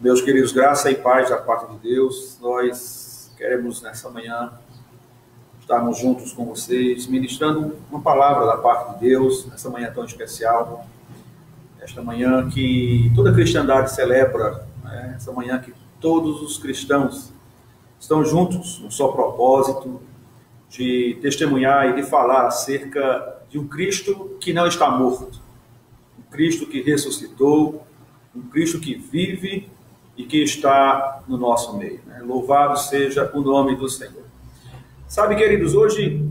Meus queridos, graça e paz da parte de Deus, nós queremos nessa manhã estarmos juntos com vocês, ministrando uma palavra da parte de Deus, nessa manhã tão especial, esta manhã que toda a cristandade celebra, né? Essa manhã que todos os cristãos estão juntos no só propósito de testemunhar e de falar acerca de um Cristo que não está morto, um Cristo que ressuscitou, um Cristo que vive e que está no nosso meio, né? Louvado seja o nome do Senhor. Sabe, queridos, hoje,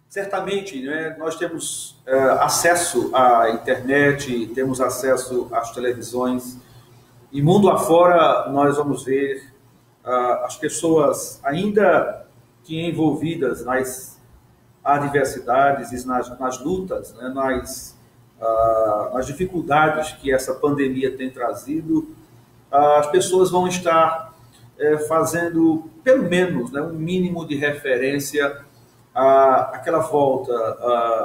certamente, né, nós temos acesso à internet, temos acesso às televisões, e mundo afora nós vamos ver as pessoas ainda que envolvidas nas adversidades e nas lutas, né, nas dificuldades que essa pandemia tem trazido, as pessoas vão estar fazendo, pelo menos, né, um mínimo de referência àquela volta,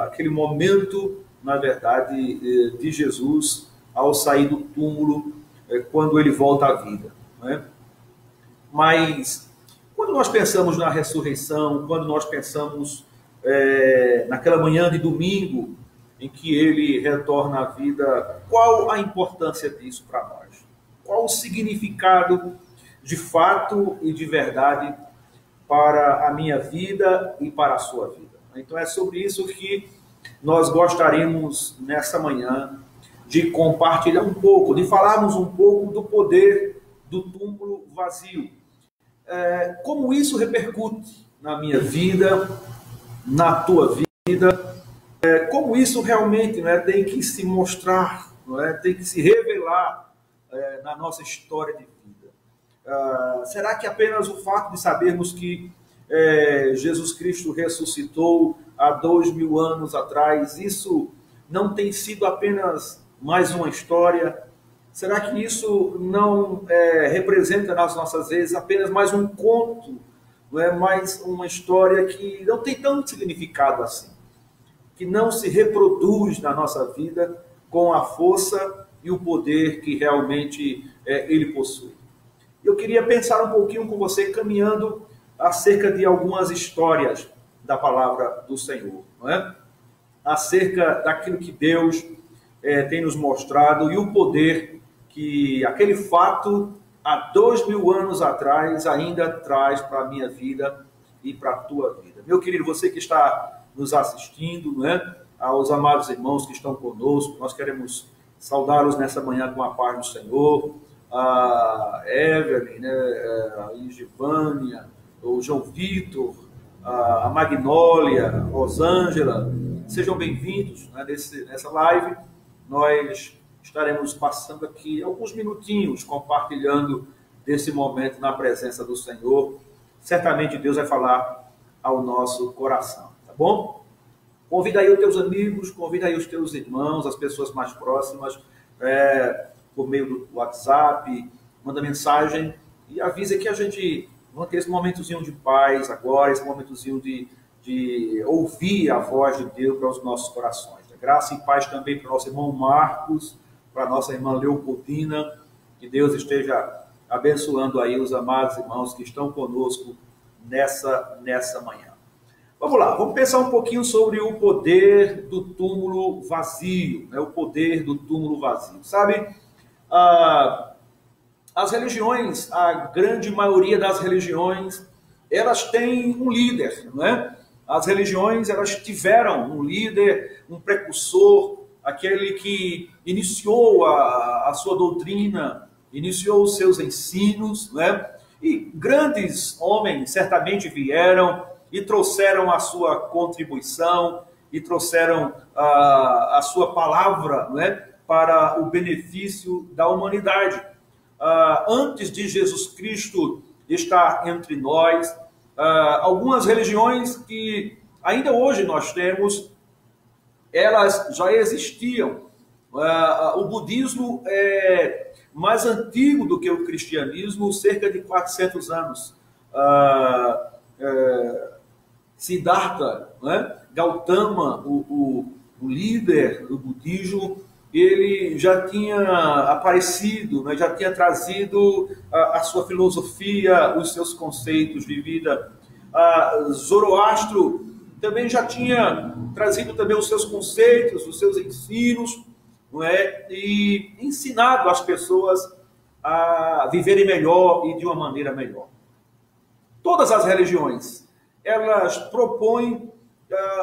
àquele momento, na verdade, de Jesus ao sair do túmulo, quando ele volta à vida, né? Mas, quando nós pensamos na ressurreição, quando nós pensamos naquela manhã de domingo, em que ele retorna à vida, qual a importância disso para nós? Qual o significado de fato e de verdade para a minha vida e para a sua vida? Então é sobre isso que nós gostaríamos nessa manhã de compartilhar um pouco, de falarmos um pouco do poder do túmulo vazio. Como isso repercute na minha vida, na tua vida, como isso realmente, né, tem que se mostrar, não é? Tem que se revelar na nossa história de vida. Será que apenas o fato de sabermos que Jesus Cristo ressuscitou há 2000 anos atrás, isso não tem sido apenas mais uma história? Será que isso não representa nas nossas vezes apenas mais um conto, não é? Mais uma história que não tem tanto significado assim, que não se reproduz na nossa vida com a força e o poder que realmente ele possui? Eu queria pensar um pouquinho com você, caminhando acerca de algumas histórias da palavra do Senhor, não é? Acerca daquilo que Deus tem nos mostrado e o poder que aquele fato há 2000 anos atrás ainda traz para a minha vida e para a tua vida. Meu querido, você que está nos assistindo, né? Aos amados irmãos que estão conosco, nós queremos saudá-los nessa manhã com a paz do Senhor. A Evelyn, né? A Givânia, o João Vitor, a Magnólia, a Rosângela, sejam bem-vindos, né, nessa live. Nós estaremos passando aqui alguns minutinhos compartilhando desse momento na presença do Senhor. Certamente Deus vai falar ao nosso coração, tá bom? Convida aí os teus amigos, convida aí os teus irmãos, as pessoas mais próximas, por meio do WhatsApp, manda mensagem e avisa que a gente vai ter esse momentozinho de paz agora, esse momentozinho de ouvir a voz de Deus para os nossos corações. Graça e paz também para o nosso irmão Marcos, para a nossa irmã Leopoldina, que Deus esteja abençoando aí os amados irmãos que estão conosco nessa manhã. Vamos lá, vamos pensar um pouquinho sobre o poder do túmulo vazio, né? O poder do túmulo vazio. Sabe, as religiões, a grande maioria das religiões, elas têm um líder, não é? As religiões, elas tiveram um líder, um precursor, aquele que iniciou a sua doutrina, iniciou os seus ensinos, não é? E grandes homens certamente vieram e trouxeram a sua contribuição e trouxeram a sua palavra, não é? Para o benefício da humanidade. Antes de Jesus Cristo estar entre nós, algumas religiões que ainda hoje nós temos, elas já existiam. O budismo é mais antigo do que o cristianismo, cerca de 400 anos. Siddhartha, né? Gautama, o líder do budismo, ele já tinha aparecido, né, já tinha trazido a sua filosofia, os seus conceitos de vida. Zoroastro também já tinha trazido também os seus conceitos, os seus ensinos, não é? E ensinado as pessoas a viverem melhor e de uma maneira melhor. Todas as religiões, elas propõem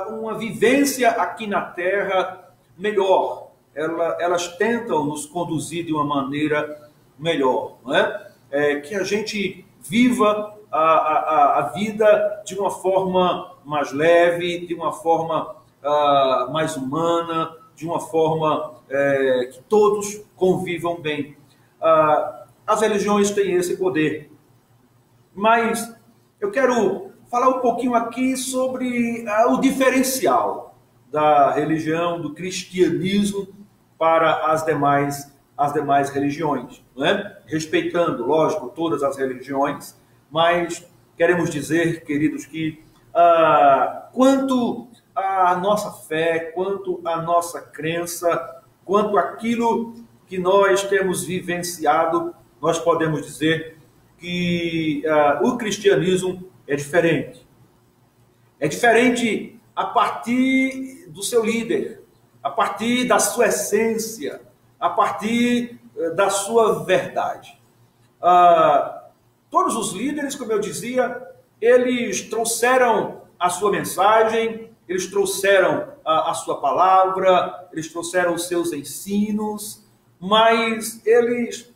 uma vivência aqui na Terra melhor. Elas tentam nos conduzir de uma maneira melhor, não é? Que a gente viva a vida de uma forma mais leve, de uma forma mais humana, de uma forma que todos convivam bem. As religiões têm esse poder. Mas eu quero falar um pouquinho aqui sobre o diferencial da religião, do cristianismo para as demais religiões, não é? Respeitando, lógico, todas as religiões, mas queremos dizer, queridos, que quanto à nossa fé, quanto à nossa crença, quanto àquilo que nós temos vivenciado, nós podemos dizer que o cristianismo é diferente. É diferente a partir do seu líder, a partir da sua essência, a partir da sua verdade. Todos os líderes, como eu dizia, eles trouxeram a sua mensagem, eles trouxeram a sua palavra, eles trouxeram os seus ensinos, mas eles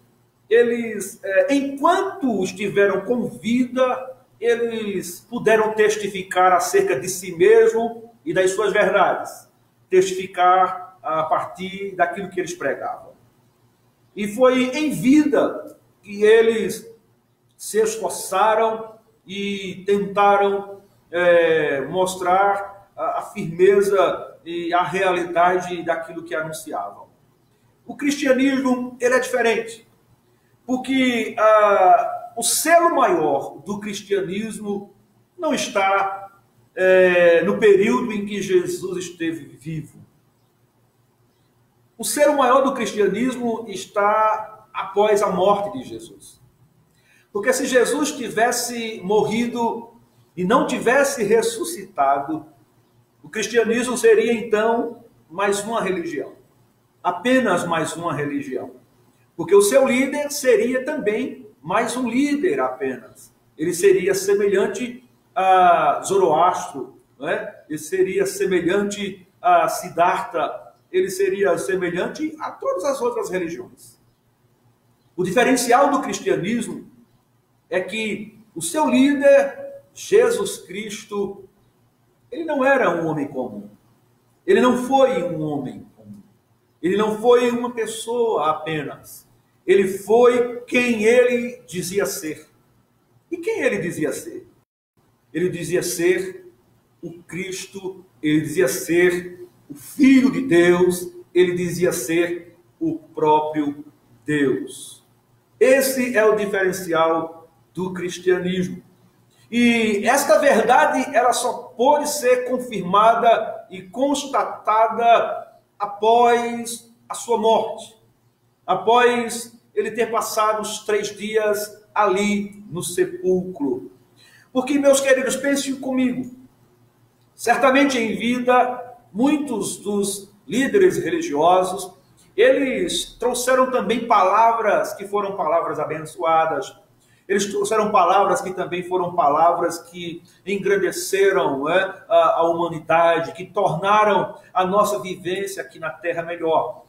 enquanto estiveram com vida, eles puderam testificar acerca de si mesmo e das suas verdades, testificar a partir daquilo que eles pregavam. E foi em vida que eles se esforçaram e tentaram mostrar a firmeza e a realidade daquilo que anunciavam. O cristianismo, ele é diferente, porque o selo maior do cristianismo não está no período em que Jesus esteve vivo. O selo maior do cristianismo está após a morte de Jesus. Porque se Jesus tivesse morrido e não tivesse ressuscitado, o cristianismo seria então mais uma religião. Apenas mais uma religião. Porque o seu líder seria também mais um líder apenas. Ele seria semelhante a Zoroastro, não é? Ele seria semelhante a Siddhartha, ele seria semelhante a todas as outras religiões. O diferencial do cristianismo é que o seu líder, Jesus Cristo, ele não era um homem comum. Ele não foi um homem comum. Ele não foi uma pessoa apenas. Ele foi quem ele dizia ser. E quem ele dizia ser? Ele dizia ser o Cristo, ele dizia ser o Filho de Deus, ele dizia ser o próprio Deus. Esse é o diferencial do cristianismo. E esta verdade, ela só pode ser confirmada e constatada após a sua morte, após ele ter passado os 3 dias ali no sepulcro. Porque, meus queridos, pensem comigo, certamente em vida, muitos dos líderes religiosos, eles trouxeram também palavras que foram palavras abençoadas. Eles trouxeram palavras que também foram palavras que engrandeceram a humanidade, que tornaram a nossa vivência aqui na Terra melhor.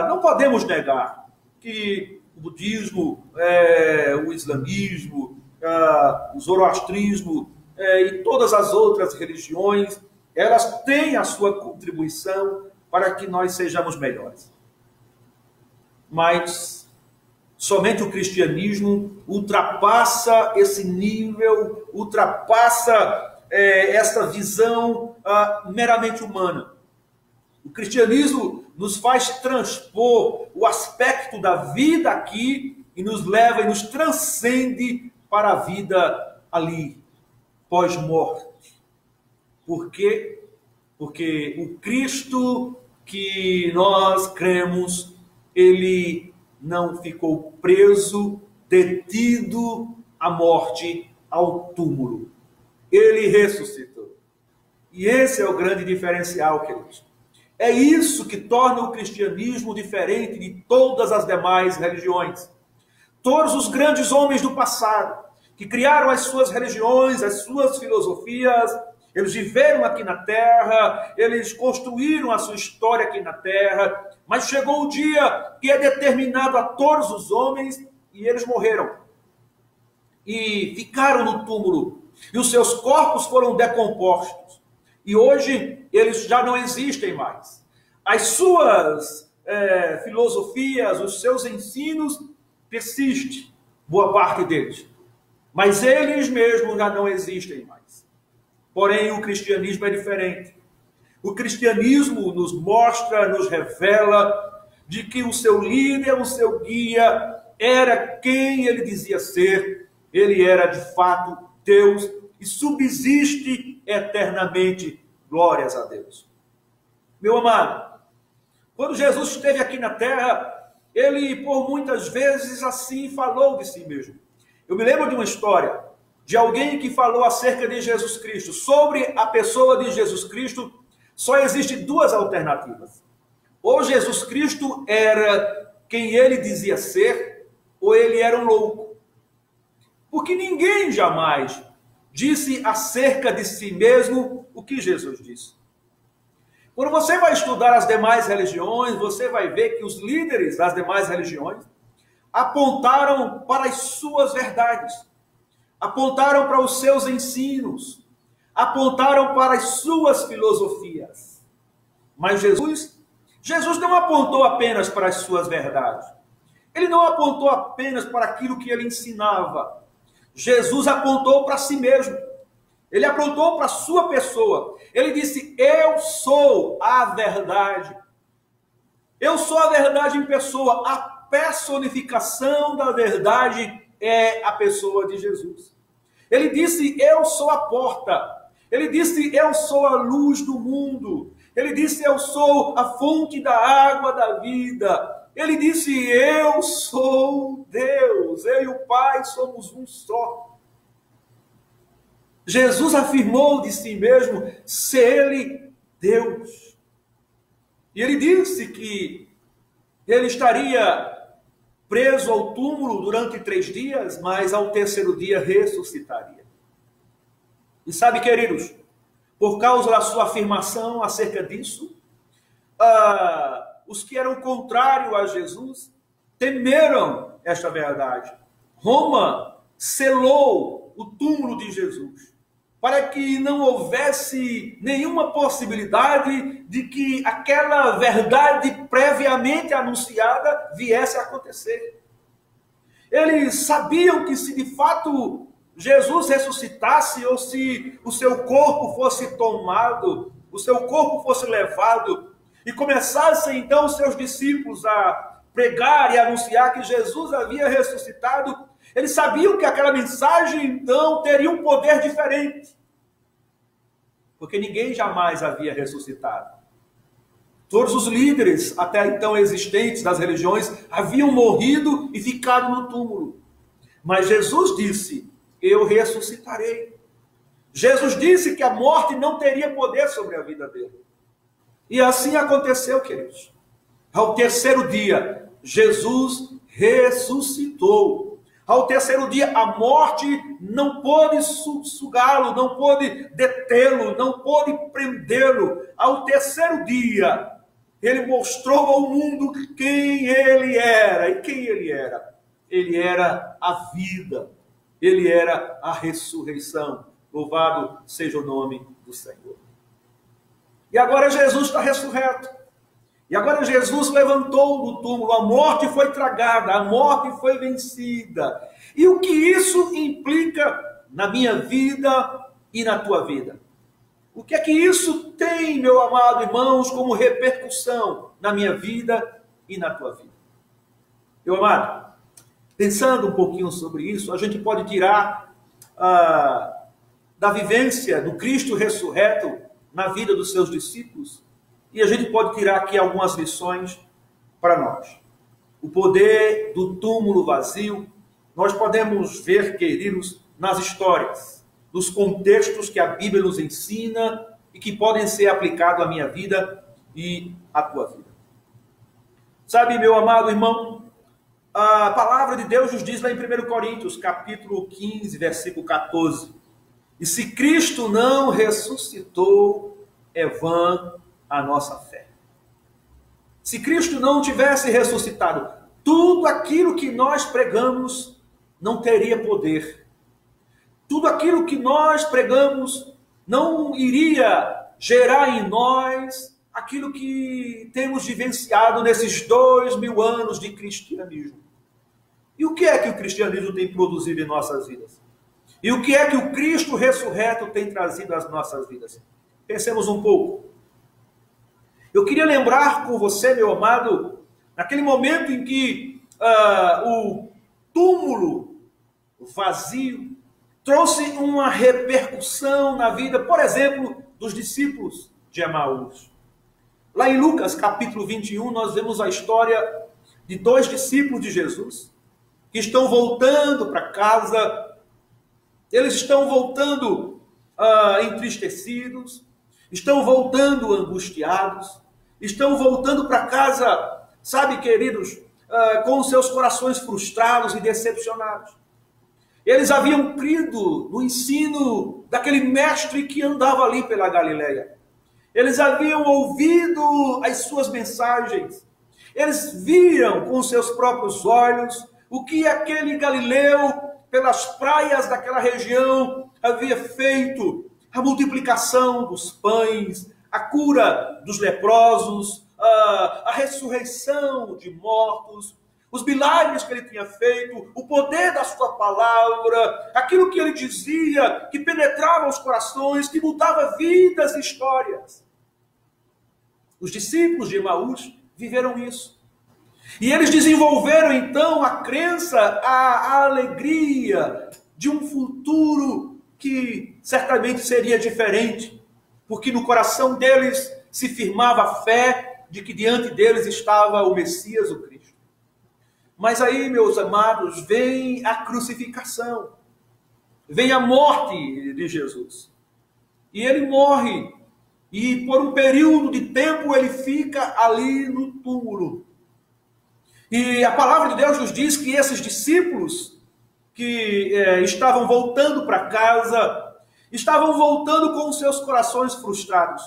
Não podemos negar que o budismo, o islamismo, o zoroastrismo e todas as outras religiões, elas têm a sua contribuição para que nós sejamos melhores. Mas somente o cristianismo ultrapassa esse nível, ultrapassa essa visão meramente humana. O cristianismo nos faz transpor o aspecto da vida aqui e nos leva e nos transcende para a vida ali, pós-morte. Por quê? Porque o Cristo que nós cremos, ele não ficou preso, detido à morte, ao túmulo. Ele ressuscitou. E esse é o grande diferencial, queridos. É isso que torna o cristianismo diferente de todas as demais religiões. Todos os grandes homens do passado, que criaram as suas religiões, as suas filosofias, eles viveram aqui na terra, eles construíram a sua história aqui na terra, mas chegou o dia que é determinado a todos os homens e eles morreram. E ficaram no túmulo, e os seus corpos foram decompostos. E hoje eles já não existem mais. As suas filosofias, os seus ensinos persistem, boa parte deles. Mas eles mesmos já não existem mais. Porém, o cristianismo é diferente. O cristianismo nos mostra, nos revela de que o seu líder, o seu guia, era quem ele dizia ser. Ele era, de fato, Deus e subsiste eternamente. Glórias a Deus. Meu amado, quando Jesus esteve aqui na terra, ele por muitas vezes assim falou de si mesmo. Eu me lembro de uma história de alguém que falou acerca de Jesus Cristo. Sobre a pessoa de Jesus Cristo, só existem duas alternativas. Ou Jesus Cristo era quem ele dizia ser, ou ele era um louco. Porque ninguém jamais disse acerca de si mesmo o que Jesus disse. Quando você vai estudar as demais religiões, você vai ver que os líderes das demais religiões apontaram para as suas verdades, apontaram para os seus ensinos, apontaram para as suas filosofias. Mas Jesus não apontou apenas para as suas verdades. Ele não apontou apenas para aquilo que ele ensinava. Jesus apontou para si mesmo. Ele apontou para a sua pessoa. Ele disse: eu sou a verdade. Eu sou a verdade em pessoa. A personificação da verdade é a pessoa de Jesus. Ele disse: eu sou a porta. Ele disse: eu sou a luz do mundo. Ele disse: eu sou a fonte da água da vida. Ele disse: eu sou Deus. Eu e o Pai somos um só. Jesus afirmou de si mesmo ser ele Deus. E ele disse que ele estaria preso ao túmulo durante 3 dias, mas ao terceiro dia ressuscitaria. E sabe, queridos, por causa da sua afirmação acerca disso, os que eram contrários a Jesus temeram esta verdade. Roma selou o túmulo de Jesus, para que não houvesse nenhuma possibilidade de que aquela verdade previamente anunciada viesse a acontecer. Eles sabiam que se de fato Jesus ressuscitasse, ou se o seu corpo fosse tomado, o seu corpo fosse levado, e começassem então os seus discípulos a pregar e anunciar que Jesus havia ressuscitado, eles sabiam que aquela mensagem então teria um poder diferente, porque ninguém jamais havia ressuscitado. Todos os líderes até então existentes das religiões haviam morrido e ficado no túmulo. Mas Jesus disse: eu ressuscitarei. Jesus disse que a morte não teria poder sobre a vida dele. E assim aconteceu, queridos. Ao terceiro dia, Jesus ressuscitou. Ao terceiro dia, a morte não pôde sugá-lo, não pôde detê-lo, não pôde prendê-lo. Ao terceiro dia, ele mostrou ao mundo quem ele era. E quem ele era? Ele era a vida. Ele era a ressurreição. Louvado seja o nome do Senhor. E agora Jesus está ressurreto. E agora Jesus levantou do túmulo. A morte foi tragada, a morte foi vencida. E o que isso implica na minha vida e na tua vida? O que é que isso tem, meu amado irmãos, como repercussão na minha vida e na tua vida? Meu amado, pensando um pouquinho sobre isso, a gente pode tirar da vivência do Cristo ressurreto na vida dos seus discípulos e a gente pode tirar aqui algumas lições para nós. O poder do túmulo vazio, nós podemos ver, queridos, nas histórias, nos contextos que a Bíblia nos ensina e que podem ser aplicados à minha vida e à tua vida. Sabe, meu amado irmão, a palavra de Deus nos diz lá em 1 Coríntios, capítulo 15, versículo 14, e se Cristo não ressuscitou, é vã a nossa fé. Se Cristo não tivesse ressuscitado, tudo aquilo que nós pregamos não teria poder. Tudo aquilo que nós pregamos não iria gerar em nós aquilo que temos vivenciado nesses 2000 anos de cristianismo. E o que é que o cristianismo tem produzido em nossas vidas? E o que é que o Cristo ressurreto tem trazido às nossas vidas? Pensemos um pouco. Eu queria lembrar com você, meu amado, naquele momento em que o túmulo vazio trouxe uma repercussão na vida, por exemplo, dos discípulos de Emaús. Lá em Lucas, capítulo 21, nós vemos a história de 2 discípulos de Jesus que estão voltando para casa. Eles estão voltando entristecidos, estão voltando angustiados, estão voltando para casa, sabe, queridos, com os seus corações frustrados e decepcionados. Eles haviam crido no ensino daquele mestre que andava ali pela Galileia. Eles haviam ouvido as suas mensagens. Eles viram com seus próprios olhos o que aquele Galileu, pelas praias daquela região, havia feito. A multiplicação dos pães, a cura dos leprosos, a ressurreição de mortos, os milagres que ele tinha feito, o poder da sua palavra, aquilo que ele dizia, que penetrava os corações, que mudava vidas e histórias. Os discípulos de Emaús viveram isso. E eles desenvolveram então a crença, a alegria de um futuro que certamente seria diferente, porque no coração deles se firmava a fé de que diante deles estava o Messias, o Cristo. Mas aí, meus amados, vem a crucificação, vem a morte de Jesus. E ele morre, e por um período de tempo ele fica ali no túmulo. E a palavra de Deus nos diz que esses discípulos que estavam voltando para casa, estavam voltando com os seus corações frustrados,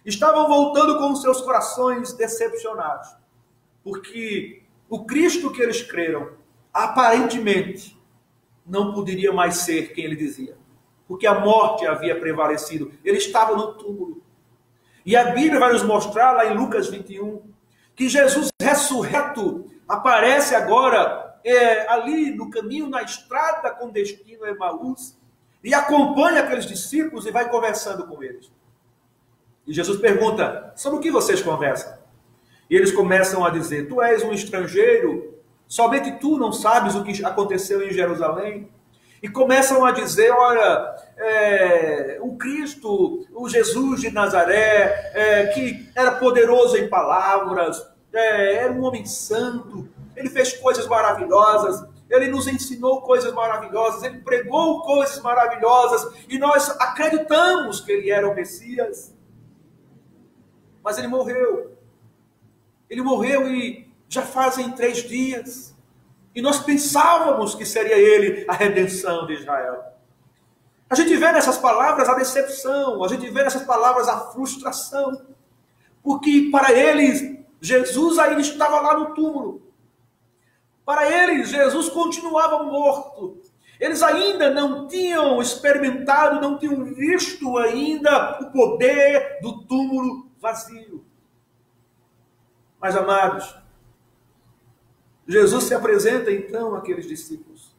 estavam voltando com os seus corações decepcionados, porque o Cristo que eles creram, aparentemente, não poderia mais ser quem ele dizia, porque a morte havia prevalecido, ele estava no túmulo. E a Bíblia vai nos mostrar, lá em Lucas 21, que Jesus ressurreto aparece agora ali no caminho, na estrada com destino a Emaús, e acompanha aqueles discípulos e vai conversando com eles. E Jesus pergunta, sobre o que vocês conversam? E eles começam a dizer, tu és um estrangeiro, somente tu não sabes o que aconteceu em Jerusalém? E começam a dizer, olha, o Cristo, o Jesus de Nazaré, que era poderoso em palavras, era um homem santo, ele fez coisas maravilhosas, ele nos ensinou coisas maravilhosas, ele pregou coisas maravilhosas, e nós acreditamos que ele era o Messias. Mas ele morreu. Ele morreu e já fazem 3 dias. E nós pensávamos que seria ele a redenção de Israel. A gente vê nessas palavras a decepção, a gente vê nessas palavras a frustração. Porque para eles, Jesus ainda estava lá no túmulo. Para eles, Jesus continuava morto. Eles ainda não tinham experimentado, não tinham visto ainda o poder do túmulo vazio. Mas, amados, Jesus se apresenta então àqueles discípulos.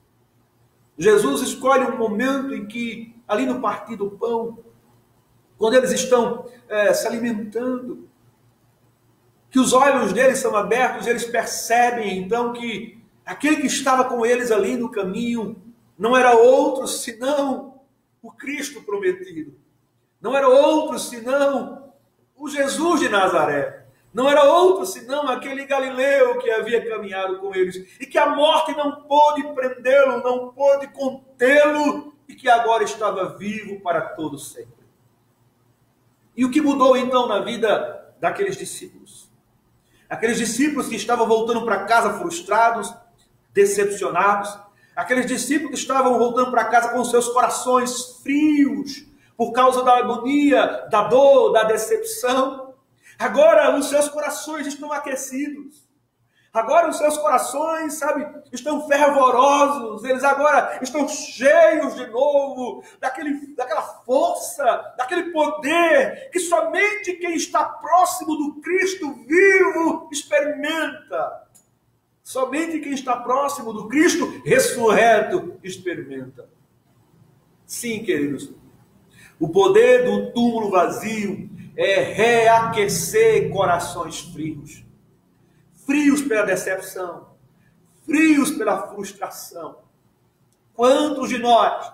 Jesus escolhe um momento em que, ali no partir do pão, quando eles estão se alimentando, que os olhos deles são abertos, eles percebem então que aquele que estava com eles ali no caminho não era outro senão o Cristo prometido. Não era outro senão o Jesus de Nazaré. Não era outro senão aquele Galileu que havia caminhado com eles e que a morte não pôde prendê-lo, não pôde contê-lo e que agora estava vivo para todo sempre. E o que mudou então na vida daqueles discípulos? Aqueles discípulos que estavam voltando para casa frustrados, decepcionados, aqueles discípulos que estavam voltando para casa com seus corações frios por causa da agonia, da dor, da decepção. Agora os seus corações estão aquecidos. Agora os seus corações, estão fervorosos. Eles agora estão cheios de novo daquela força, daquele poder que somente quem está próximo do Cristo vivo experimenta. Somente quem está próximo do Cristo ressurreto experimenta. Sim, queridos, o poder do túmulo vazio é reaquecer corações frios. Frios pela decepção, frios pela frustração. Quantos de nós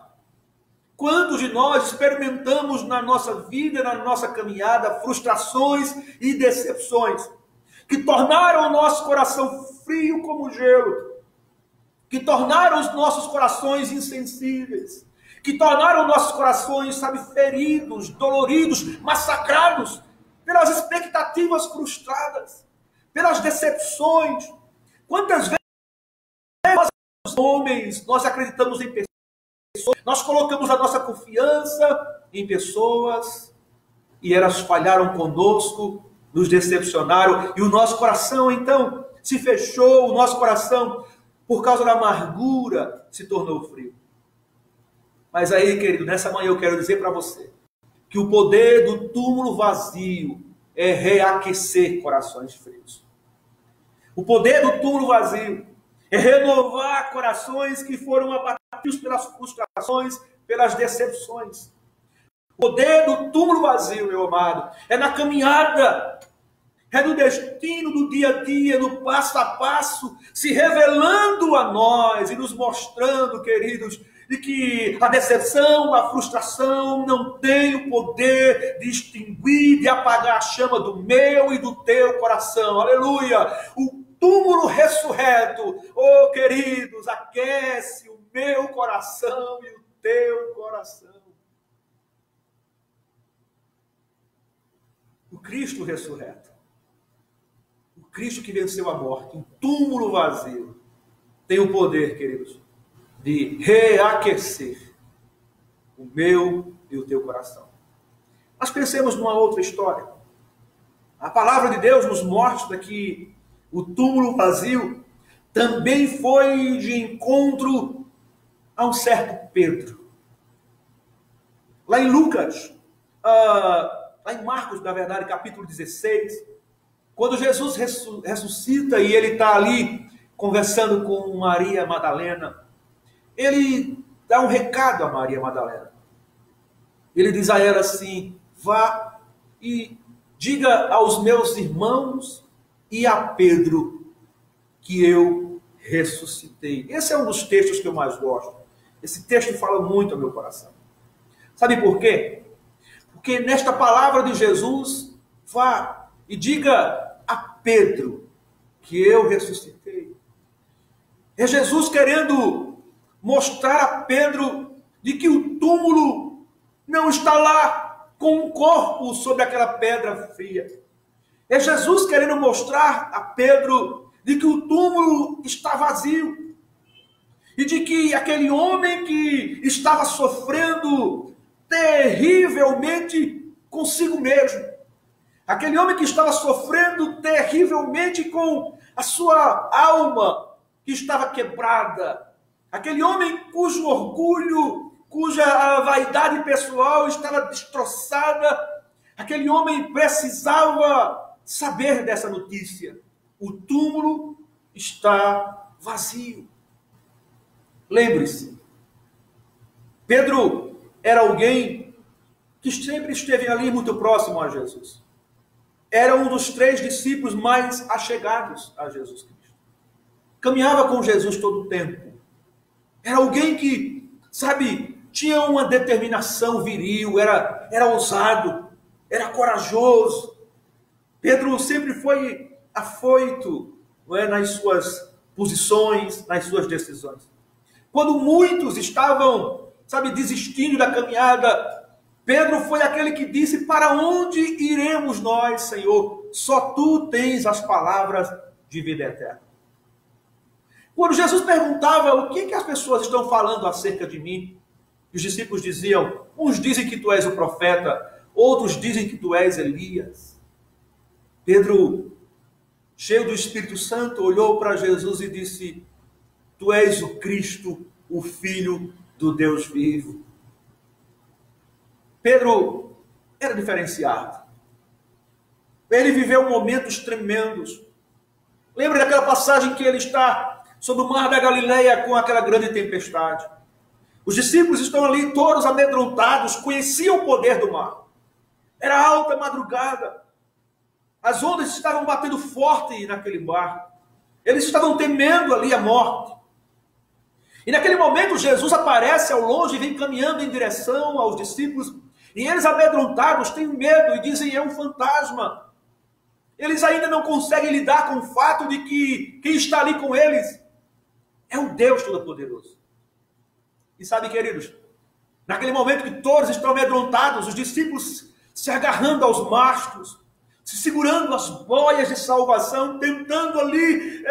experimentamos na nossa vida, na nossa caminhada, frustrações e decepções, que tornaram o nosso coração frio como gelo, que tornaram os nossos corações insensíveis, que tornaram nossos corações, feridos, doloridos, massacrados pelas expectativas frustradas, pelas decepções. Quantas vezes nós, homens, nós acreditamos em pessoas, nós colocamos a nossa confiança em pessoas e elas falharam conosco, nos decepcionaram e o nosso coração então se fechou, o nosso coração, por causa da amargura, se tornou frio. Mas aí, querido, nessa manhã eu quero dizer para você que o poder do túmulo vazio é reaquecer corações frios. O poder do túmulo vazio é renovar corações que foram abatidos pelas frustrações, pelas decepções. O poder do túmulo vazio, meu amado, é na caminhada, é no destino do dia a dia, no passo a passo, se revelando a nós e nos mostrando, queridos, de que a decepção, a frustração não tem o poder de extinguir, de apagar a chama do meu e do teu coração. Aleluia! O túmulo ressurreto, oh queridos, aquece o meu coração e o teu coração. O Cristo ressurreto, o Cristo que venceu a morte, o túmulo vazio, tem o poder, queridos, de reaquecer o meu e o teu coração. Mas pensemos numa outra história. A palavra de Deus nos mostra que o túmulo vazio também foi de encontro a um certo Pedro. Lá em Lucas, lá em Marcos, na verdade, capítulo 16, quando Jesus ressuscita e ele está ali conversando com Maria Madalena, ele dá um recado a Maria Madalena. Ele diz a ela assim: vá e diga aos meus irmãos e a Pedro que eu ressuscitei. Esse é um dos textos que eu mais gosto. Esse texto fala muito ao meu coração. Sabe por quê? Porque nesta palavra de Jesus, vá e diga a Pedro que eu ressuscitei. É Jesus querendo mostrar a Pedro de que o túmulo não está lá com um corpo sobre aquela pedra fria. É Jesus querendo mostrar a Pedro de que o túmulo está vazio e de que aquele homem que estava sofrendo terrivelmente consigo mesmo, aquele homem que estava sofrendo terrivelmente com a sua alma que estava quebrada, aquele homem cujo orgulho, cuja vaidade pessoal estava destroçada, aquele homem precisava saber dessa notícia. O túmulo está vazio. Lembre-se, Pedro era alguém que sempre esteve ali muito próximo a Jesus. Era um dos 3 discípulos mais achegados a Jesus Cristo. Caminhava com Jesus todo o tempo. Era alguém que, tinha uma determinação viril, era ousado, era corajoso, Pedro sempre foi afoito, não é, nas suas posições, nas suas decisões. Quando muitos estavam, sabe, desistindo da caminhada, Pedro foi aquele que disse: para onde iremos nós, Senhor? Só tu tens as palavras de vida eterna. Quando Jesus perguntava o que as pessoas estão falando acerca de mim, os discípulos diziam: uns dizem que tu és o profeta, outros dizem que tu és Elias. Pedro, cheio do Espírito Santo, olhou para Jesus e disse: tu és o Cristo, o Filho do Deus vivo. Pedro era diferenciado. Ele viveu momentos tremendos. Lembra daquela passagem que ele está sobre o mar da Galileia com aquela grande tempestade? Os discípulos estão ali todos amedrontados, conheciam o poder do mar. Era alta madrugada. As ondas estavam batendo forte naquele barco. Eles estavam temendo ali a morte. E naquele momento Jesus aparece ao longe e vem caminhando em direção aos discípulos. E eles amedrontados têm medo e dizem: é um fantasma. Eles ainda não conseguem lidar com o fato de que quem está ali com eles é o Deus Todo-Poderoso. E sabe, queridos, naquele momento que todos estão amedrontados, os discípulos se agarrando aos mastros, se segurando as boias de salvação, tentando ali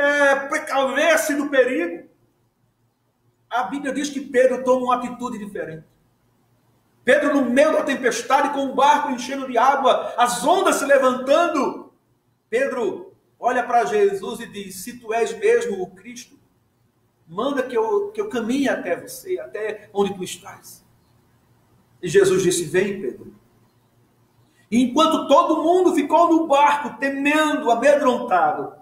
precaver-se do perigo. A Bíblia diz que Pedro toma uma atitude diferente. Pedro, no meio da tempestade, com o barco enchendo de água, as ondas se levantando, Pedro olha para Jesus e diz: se tu és mesmo o Cristo, manda que eu caminhe até você, até onde tu estás. E Jesus disse: vem, Pedro. E enquanto todo mundo ficou no barco, temendo, amedrontado,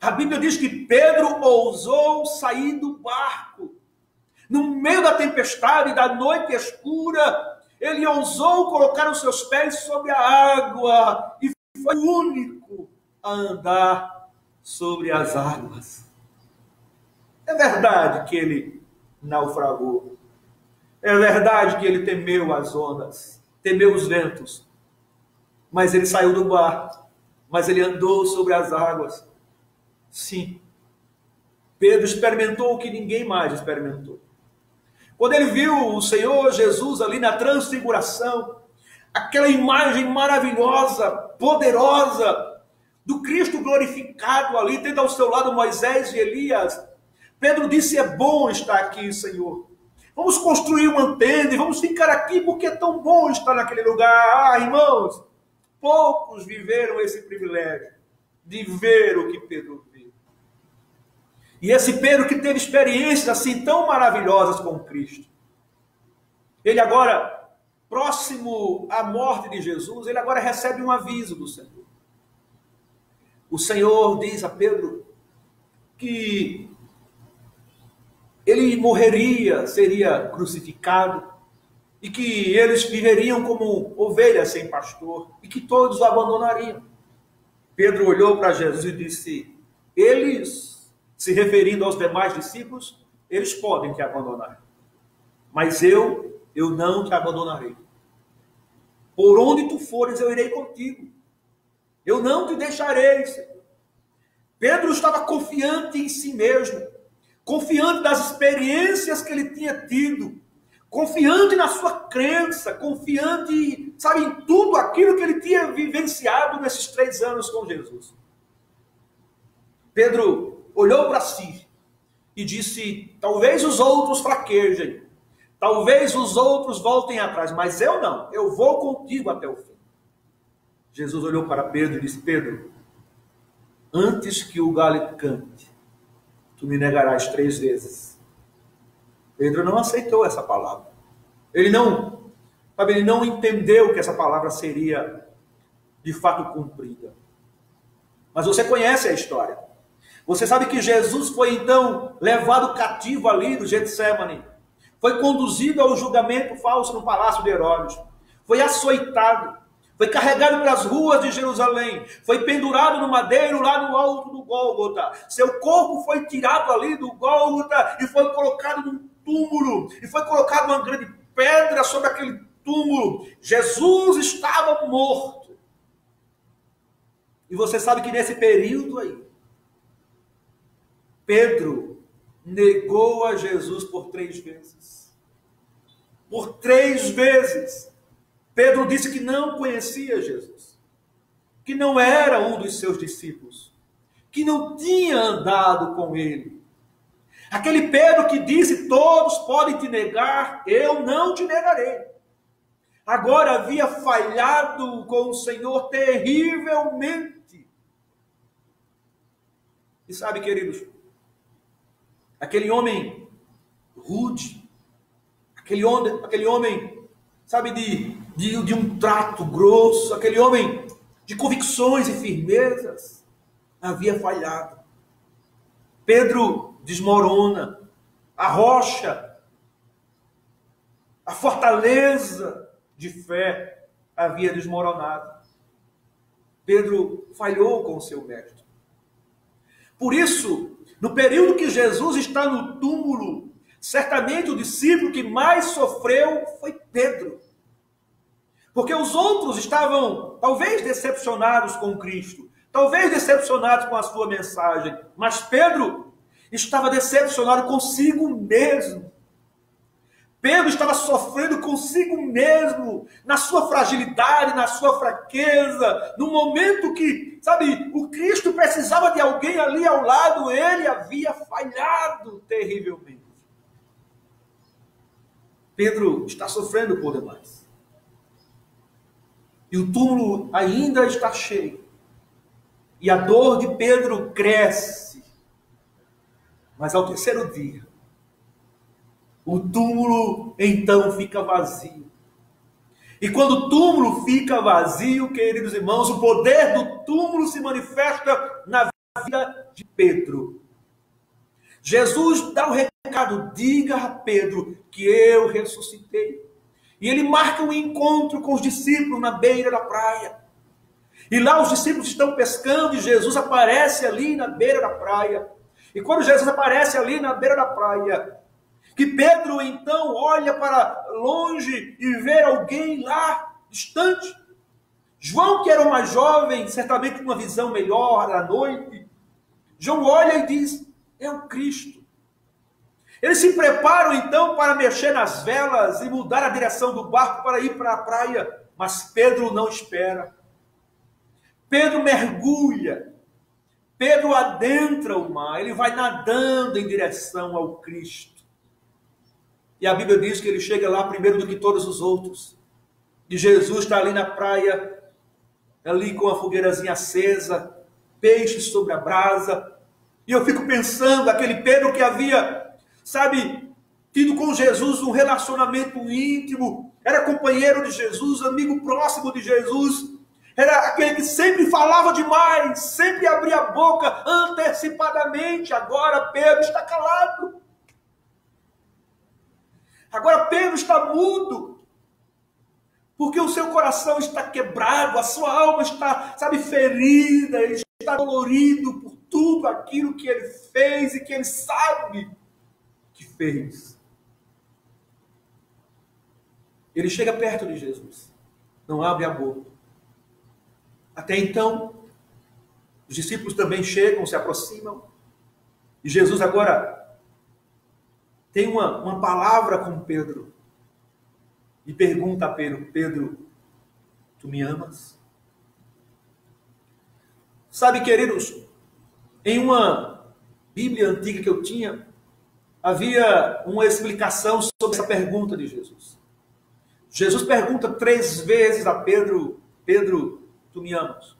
a Bíblia diz que Pedro ousou sair do barco. No meio da tempestade, da noite escura, ele ousou colocar os seus pés sobre a água e foi o único a andar sobre as águas. É verdade que ele naufragou. É verdade que ele temeu as ondas, temeu os ventos. Mas ele saiu do barco, mas ele andou sobre as águas. Sim, Pedro experimentou o que ninguém mais experimentou. Quando ele viu o Senhor Jesus ali na transfiguração, aquela imagem maravilhosa, poderosa, do Cristo glorificado ali, tendo ao seu lado Moisés e Elias, Pedro disse: é bom estar aqui, Senhor. Vamos construir uma tenda e vamos ficar aqui porque é tão bom estar naquele lugar. Ah, irmãos, poucos viveram esse privilégio de ver o que Pedro viu. E esse Pedro que teve experiências assim tão maravilhosas com Cristo, ele agora, próximo à morte de Jesus, ele agora recebe um aviso do Senhor. O Senhor diz a Pedro que ele morreria, seria crucificado, e que eles viveriam como ovelhas sem pastor, e que todos o abandonariam. Pedro olhou para Jesus e disse: eles, se referindo aos demais discípulos, eles podem te abandonar, mas eu não te abandonarei. Por onde tu fores, eu irei contigo. Eu não te deixarei, Senhor. Pedro estava confiante em si mesmo, confiante das experiências que ele tinha tido, confiante na sua crença, confiante, sabe, em tudo aquilo que ele tinha vivenciado nesses 3 anos com Jesus. Pedro olhou para si e disse: talvez os outros fraquejem, talvez os outros voltem atrás, mas eu não, eu vou contigo até o fim. Jesus olhou para Pedro e disse: Pedro, antes que o galo cante, tu me negarás 3 vezes. Pedro não aceitou essa palavra. Ele não entendeu que essa palavra seria de fato cumprida. Mas você conhece a história. Você sabe que Jesus foi então levado cativo ali do Getsemane. Foi conduzido ao julgamento falso no palácio de Herodes. Foi açoitado. Foi carregado pelas ruas de Jerusalém. Foi pendurado no madeiro lá no alto do Gólgota. Seu corpo foi tirado ali do Gólgota e foi colocado num túmulo. E foi colocado uma grande pedra sobre aquele túmulo. Jesus estava morto. E você sabe que nesse período aí, Pedro negou a Jesus por 3 vezes. Por 3 vezes. Pedro disse que não conhecia Jesus, que não era um dos seus discípulos, que não tinha andado com ele. Aquele Pedro que disse: todos podem te negar, eu não te negarei. Agora havia falhado com o Senhor terrivelmente. E sabe, queridos, aquele homem rude, aquele homem, sabe, de um trato grosso, aquele homem de convicções e firmezas, havia falhado. Pedro desmorona, a rocha, a fortaleza de fé havia desmoronado. Pedro falhou com o seu mestre. Por isso, no período que Jesus está no túmulo, certamente o discípulo que mais sofreu foi Pedro. Porque os outros estavam, talvez, decepcionados com Cristo, talvez decepcionados com a sua mensagem, mas Pedro estava decepcionado consigo mesmo. Pedro estava sofrendo consigo mesmo, na sua fragilidade, na sua fraqueza, no momento que, sabe, o Cristo precisava de alguém ali ao lado, ele havia falhado terrivelmente. Pedro está sofrendo por demais. E o túmulo ainda está cheio. E a dor de Pedro cresce. Mas ao 3º dia, o túmulo então fica vazio. E quando o túmulo fica vazio, queridos irmãos, o poder do túmulo se manifesta na vida de Pedro. Jesus dá o recado: diga a Pedro que eu ressuscitei. E ele marca um encontro com os discípulos na beira da praia. E lá os discípulos estão pescando e Jesus aparece ali na beira da praia. E quando Jesus aparece ali na beira da praia, que Pedro então olha para longe e vê alguém lá, distante. João, que era o mais jovem, certamente com uma visão melhor à noite, João olha e diz: é o Cristo. Eles se preparam então para mexer nas velas e mudar a direção do barco para ir para a praia. Mas Pedro não espera. Pedro mergulha. Pedro adentra o mar. Ele vai nadando em direção ao Cristo. E a Bíblia diz que ele chega lá primeiro do que todos os outros. E Jesus está ali na praia, ali com a fogueirazinha acesa, peixes sobre a brasa. E eu fico pensando, aquele Pedro que havia, sabe, tido com Jesus um relacionamento íntimo, era companheiro de Jesus, amigo próximo de Jesus, era aquele que sempre falava demais, sempre abria a boca antecipadamente. Agora Pedro está calado. Agora Pedro está mudo, porque o seu coração está quebrado, a sua alma está, sabe, ferida, ele está dolorido por tudo aquilo que ele fez e que ele sabe que fez. Ele chega perto de Jesus, não abre a boca. Até então, os discípulos também chegam, se aproximam, e Jesus agora tem uma palavra com Pedro. E pergunta a Pedro: Pedro, tu me amas? Sabe, queridos, em uma Bíblia antiga que eu tinha, havia uma explicação sobre essa pergunta de Jesus. Jesus pergunta 3 vezes a Pedro: Pedro, tu me amas?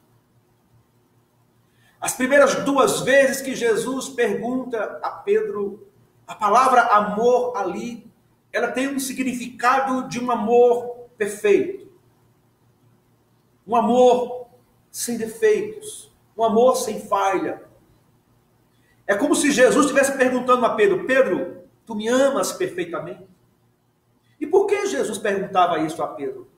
As primeiras 2 vezes que Jesus pergunta a Pedro, a palavra amor ali, ela tem um significado de um amor perfeito. Um amor sem defeitos. Um amor sem falha. É como se Jesus estivesse perguntando a Pedro: Pedro, tu me amas perfeitamente? E por que Jesus perguntava isso a Pedro?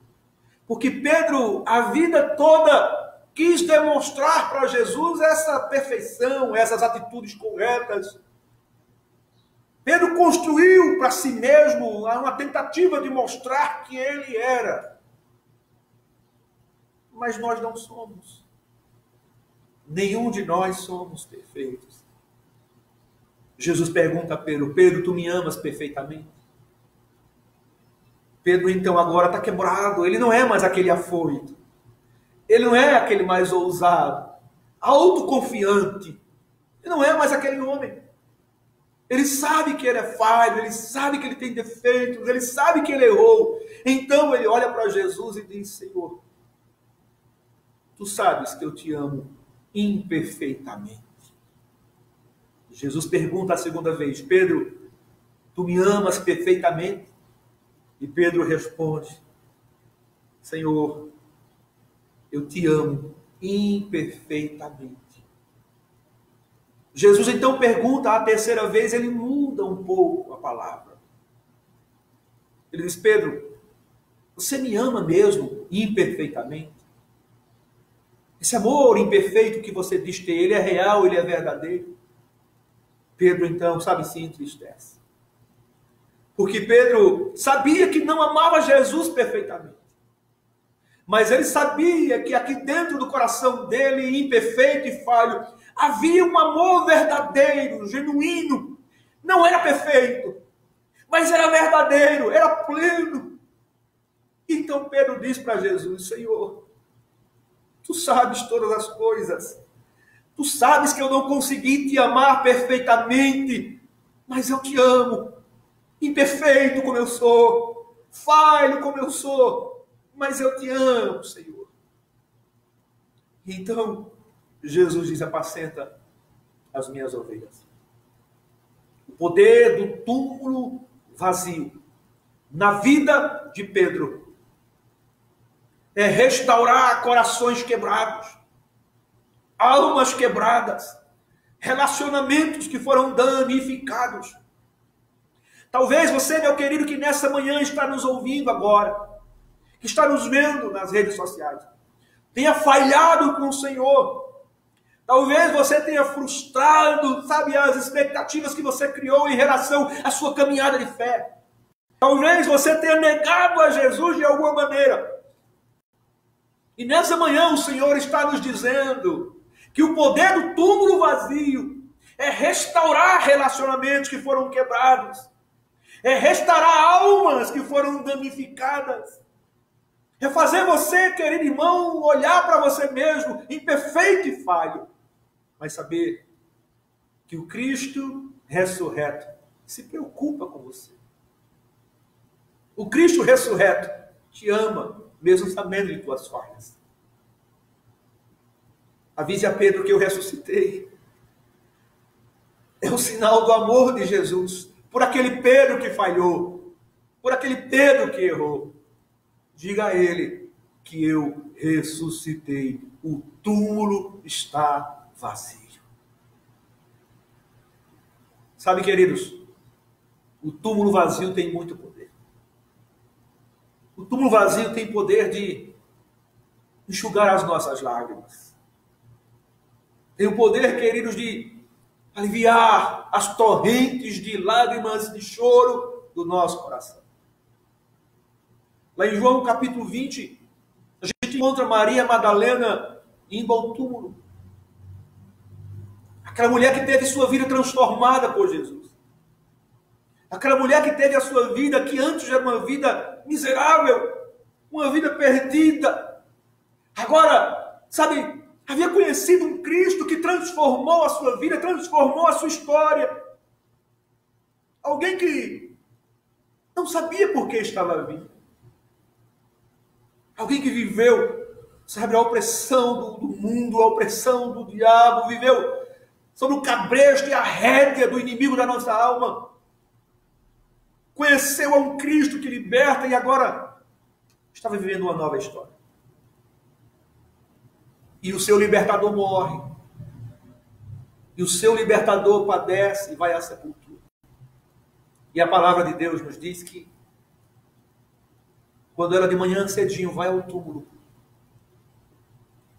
Porque Pedro, a vida toda, quis demonstrar para Jesus essa perfeição, essas atitudes corretas. Pedro construiu para si mesmo uma tentativa de mostrar que ele era. Mas nós não somos. Nenhum de nós somos perfeitos. Jesus pergunta a Pedro: Pedro, tu me amas perfeitamente? Pedro então agora está quebrado. Ele não é mais aquele afoito. Ele não é aquele mais ousado, autoconfiante. Ele não é mais aquele homem. Ele sabe que ele é falho, ele sabe que ele tem defeitos, ele sabe que ele errou. Então ele olha para Jesus e diz: Senhor, tu sabes que eu te amo imperfeitamente. Jesus pergunta a segunda vez: Pedro, tu me amas perfeitamente? E Pedro responde: Senhor, eu te amo imperfeitamente. Jesus então pergunta a terceira vez, ele muda um pouco a palavra. Ele diz: Pedro, você me ama mesmo imperfeitamente? Esse amor imperfeito que você diz ter, ele é real, ele é verdadeiro? Pedro então, sabe, se entristece. Porque Pedro sabia que não amava Jesus perfeitamente. Mas ele sabia que aqui dentro do coração dele, imperfeito e falho, havia um amor verdadeiro, genuíno. Não era perfeito, mas era verdadeiro, era pleno. Então Pedro diz para Jesus: Senhor, tu sabes todas as coisas. Tu sabes que eu não consegui te amar perfeitamente, mas eu te amo. Imperfeito como eu sou, falho como eu sou, mas eu te amo, Senhor. Então, Jesus diz: apacenta as minhas ovelhas. O poder do túmulo vazio na vida de Pedro é restaurar corações quebrados, almas quebradas, relacionamentos que foram danificados. Talvez você, meu querido, que nessa manhã está nos ouvindo agora, que está nos vendo nas redes sociais, tenha falhado com o Senhor. Talvez você tenha frustrado, sabe, as expectativas que você criou em relação à sua caminhada de fé. Talvez você tenha negado a Jesus de alguma maneira. E nessa manhã o Senhor está nos dizendo que o poder do túmulo vazio é restaurar relacionamentos que foram quebrados, é restaurar almas que foram danificadas, é fazer você, querido irmão, olhar para você mesmo, imperfeito e falho, mas saber que o Cristo ressurreto se preocupa com você. O Cristo ressurreto te ama, mesmo sabendo de tuas falhas. Avise a Pedro que eu ressuscitei. É o sinal do amor de Jesus por aquele Pedro que falhou, por aquele Pedro que errou. Diga a ele que eu ressuscitei. O túmulo está vazio. Sabe, queridos, o túmulo vazio tem muito poder. O túmulo vazio tem poder de enxugar as nossas lágrimas. Tem o poder, queridos, de aliviar as torrentes de lágrimas, de choro do nosso coração. Lá em João capítulo 20, a gente encontra Maria Madalena indo ao túmulo. Aquela mulher que teve sua vida transformada por Jesus. Aquela mulher que teve a sua vida, que antes era uma vida miserável, uma vida perdida. Agora, sabe, havia conhecido um Cristo que transformou a sua vida, transformou a sua história. Alguém que não sabia por que estava vivo. Alguém que viveu, sabe, a opressão do mundo, a opressão do diabo, viveu sob o cabresto e a rédea do inimigo da nossa alma. Conheceu a um Cristo que liberta e agora estava vivendo uma nova história. E o seu libertador morre. E o seu libertador padece e vai à sepultura. E a palavra de Deus nos diz que quando ela de manhã cedinho vai ao túmulo,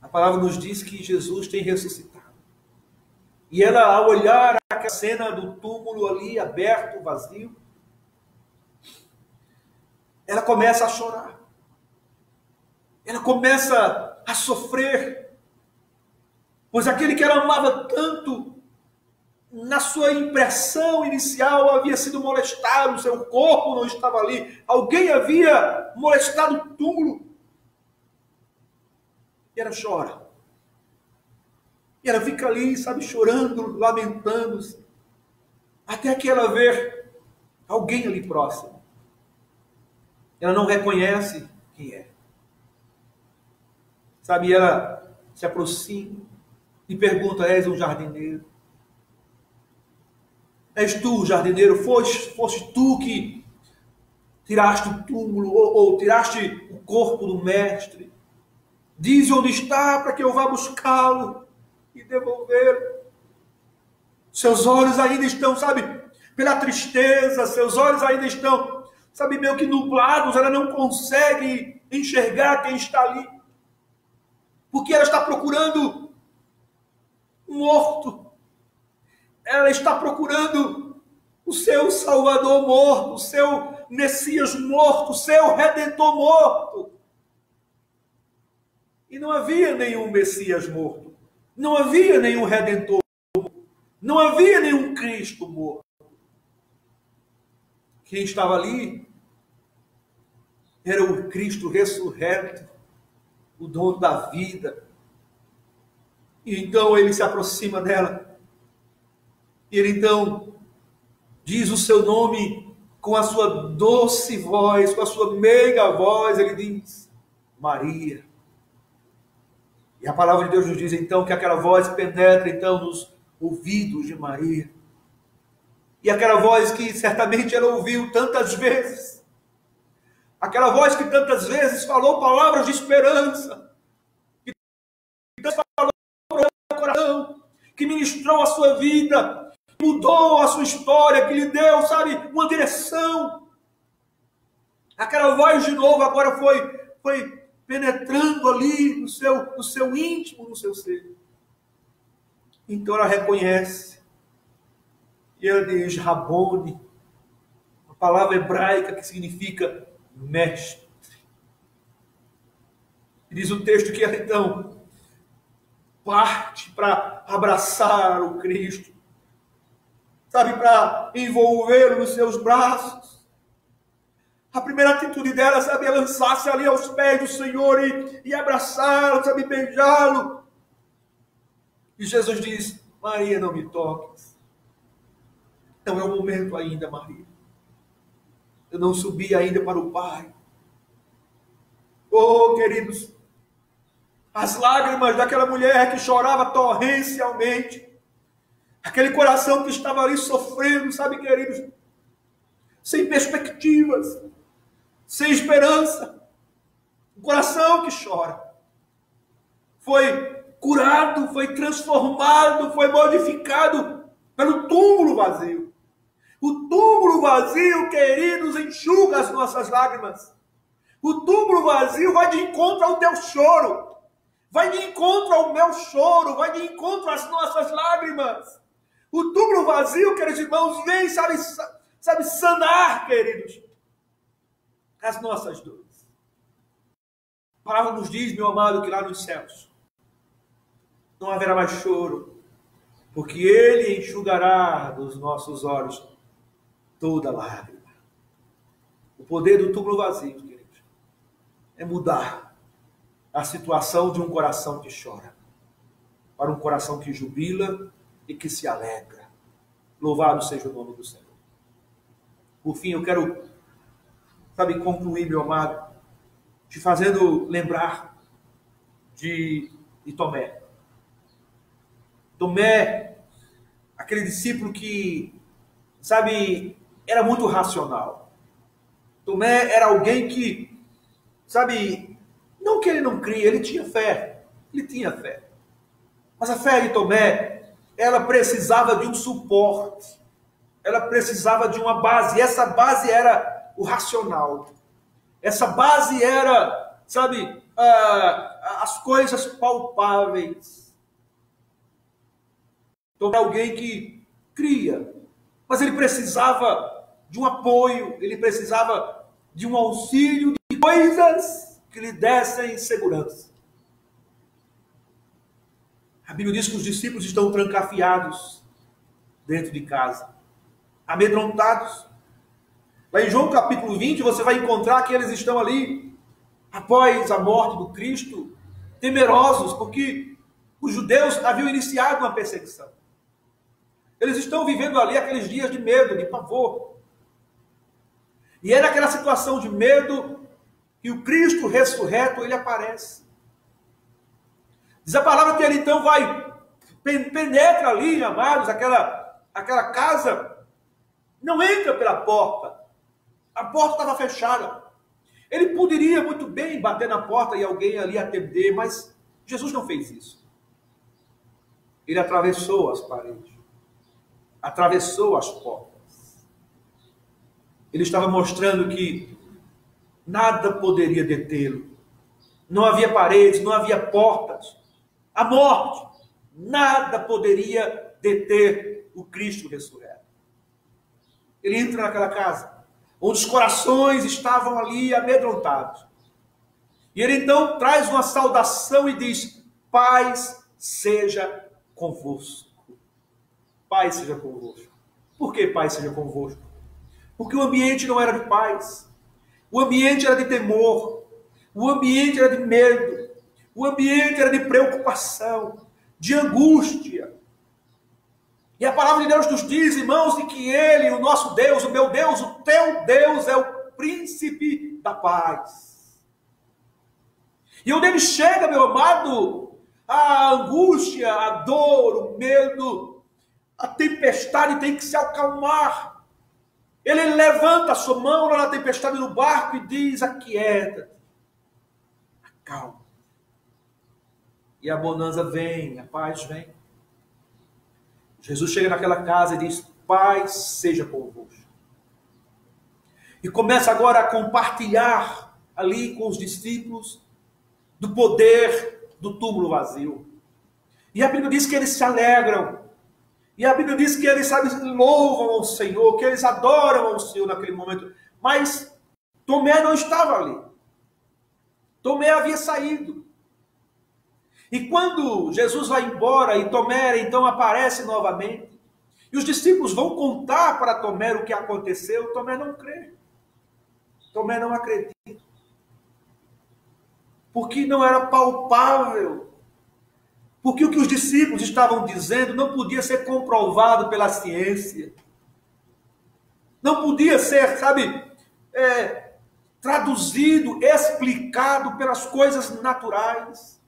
a palavra nos diz que Jesus tem ressuscitado. E ela, ao olhar aquela cena do túmulo ali, aberto, vazio, ela começa a chorar. Ela começa a sofrer. Pois aquele que ela amava tanto, na sua impressão inicial, havia sido molestado, seu corpo não estava ali, alguém havia molestado o túmulo. E ela chora. E ela fica ali, sabe, chorando, lamentando-se, até que ela vê alguém ali próximo. Ela não reconhece quem é. Sabe, ela se aproxima e pergunta: és um jardineiro? És tu, jardineiro? Foste tu que tiraste o túmulo ou tiraste o corpo do mestre? Diz onde está para que eu vá buscá-lo e devolvê-lo. Seus olhos ainda estão, sabe, pela tristeza, seus olhos ainda estão, sabe, meio que nublados, ela não consegue enxergar quem está ali. Porque ela está procurando um morto. Ela está procurando o seu Salvador morto, o seu Messias morto, o seu Redentor morto. E não havia nenhum Messias morto. Não havia nenhum Redentor morto. Não havia nenhum Cristo morto. Quem estava ali era o Cristo ressurreto, o dono da vida. E então ele se aproxima dela. E ele então diz o seu nome com a sua doce voz, com a sua meiga voz. Ele diz: Maria. E a palavra de Deus nos diz então que aquela voz penetra então nos ouvidos de Maria. E aquela voz que certamente ela ouviu tantas vezes. Aquela voz que tantas vezes falou palavras de esperança. Que tantas falou para o coração. Que ministrou a sua vida. Que mudou a sua história. Que lhe deu, sabe, uma direção. Aquela voz de novo agora foi penetrando ali no seu íntimo, no seu ser. Então ela reconhece. E ela diz Rabone, uma palavra hebraica que significa mestre. E diz o texto que ela então parte para abraçar o Cristo, sabe, para envolvê-lo nos seus braços. A primeira atitude dela, sabe, é lançar-se ali aos pés do Senhor e abraçá-lo, sabe, beijá-lo. E Jesus diz: Maria, não me toques. Não é o momento ainda, Maria. Eu não subi ainda para o Pai. Oh, queridos, as lágrimas daquela mulher que chorava torrencialmente, aquele coração que estava ali sofrendo, sabe, queridos, sem perspectivas, sem esperança, um coração que chora, foi curado, foi transformado, foi modificado pelo túmulo vazio. O túmulo vazio, queridos, enxuga as nossas lágrimas. O túmulo vazio vai de encontro ao teu choro. Vai de encontro ao meu choro. Vai de encontro às nossas lágrimas. O túmulo vazio, queridos irmãos, vem, sabe sanar, queridos, as nossas dores. A palavra nos diz, meu amado, que lá nos céus não haverá mais choro, porque Ele enxugará dos nossos olhos toda lágrima. O poder do túmulo vazio, queridos, é mudar a situação de um coração que chora para um coração que jubila e que se alegra. Louvado seja o nome do Senhor. Por fim, eu quero, sabe, concluir, meu amado, te fazendo lembrar de Tomé. Tomé, aquele discípulo que, sabe, era muito racional. Tomé era alguém que, sabe, não que ele não cria, ele tinha fé. Ele tinha fé. Mas a fé de Tomé, ela precisava de um suporte. Ela precisava de uma base. E essa base era o racional. Essa base era, sabe, as coisas palpáveis. Tomé é alguém que cria. Mas ele precisava de um apoio, ele precisava de um auxílio, de coisas que lhe dessem segurança. A Bíblia diz que os discípulos estão trancafiados dentro de casa, amedrontados. Lá em João capítulo 20, você vai encontrar que eles estão ali, após a morte do Cristo, temerosos, porque os judeus haviam iniciado uma perseguição. Eles estão vivendo ali aqueles dias de medo, de pavor. E é naquela situação de medo que o Cristo ressurreto, ele aparece. Diz a palavra que ele então penetra ali, amados, aquela casa, não entra pela porta. A porta estava fechada. Ele poderia muito bem bater na porta e alguém ali atender, mas Jesus não fez isso. Ele atravessou as paredes, atravessou as portas. Ele estava mostrando que nada poderia detê-lo. Não havia paredes, não havia portas. A morte, nada poderia deter o Cristo ressurreto. Ele entra naquela casa, onde os corações estavam ali amedrontados. E ele então traz uma saudação e diz: paz seja convosco. Paz seja convosco. Por que paz seja convosco? Porque o ambiente não era de paz. O ambiente era de temor. O ambiente era de medo. O ambiente era de preocupação, de angústia. E a palavra de Deus nos diz, irmãos, de que Ele, o nosso Deus, o meu Deus, o teu Deus, é o príncipe da paz. E onde Ele chega, meu amado, a angústia, a dor, o medo, a tempestade tem que se acalmar. Ele levanta a sua mão lá na tempestade do barco e diz: aquieta-te, acalma. E a bonança vem, a paz vem. Jesus chega naquela casa e diz: paz seja convosco. E começa agora a compartilhar ali com os discípulos do poder do túmulo vazio. E a Bíblia diz que eles se alegram. E a Bíblia diz que eles, sabe, louvam ao Senhor, que eles adoram ao Senhor naquele momento. Mas Tomé não estava ali. Tomé havia saído. E quando Jesus vai embora e Tomé então aparece novamente, e os discípulos vão contar para Tomé o que aconteceu, Tomé não crê. Tomé não acredita. Porque não era palpável. Porque o que os discípulos estavam dizendo não podia ser comprovado pela ciência. Não podia ser, sabe, traduzido, explicado pelas coisas naturais.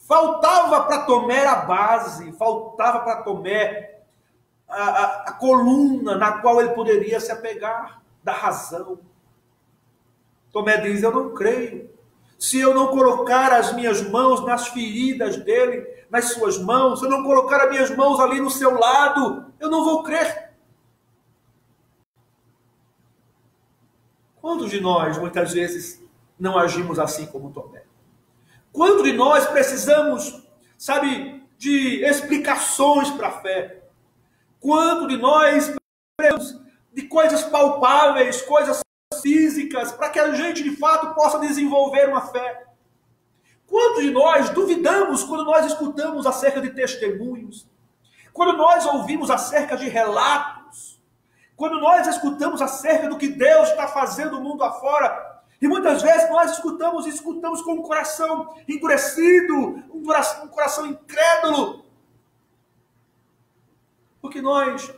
Faltava para Tomé a base, faltava para Tomé a coluna na qual ele poderia se apegar, da razão. Tomé diz: eu não creio. Se eu não colocar as minhas mãos nas feridas dele, nas suas mãos, se eu não colocar as minhas mãos ali no seu lado, eu não vou crer. Quantos de nós, muitas vezes, não agimos assim como Tomé? Quantos de nós precisamos, sabe, de explicações para a fé? Quantos de nós precisamos de coisas palpáveis, coisas físicas, para que a gente de fato possa desenvolver uma fé? Quantos de nós duvidamos quando nós escutamos acerca de testemunhos? Quando nós ouvimos acerca de relatos? Quando nós escutamos acerca do que Deus está fazendo no mundo afora? E muitas vezes nós escutamos com o coração endurecido, um coração incrédulo. Porque nós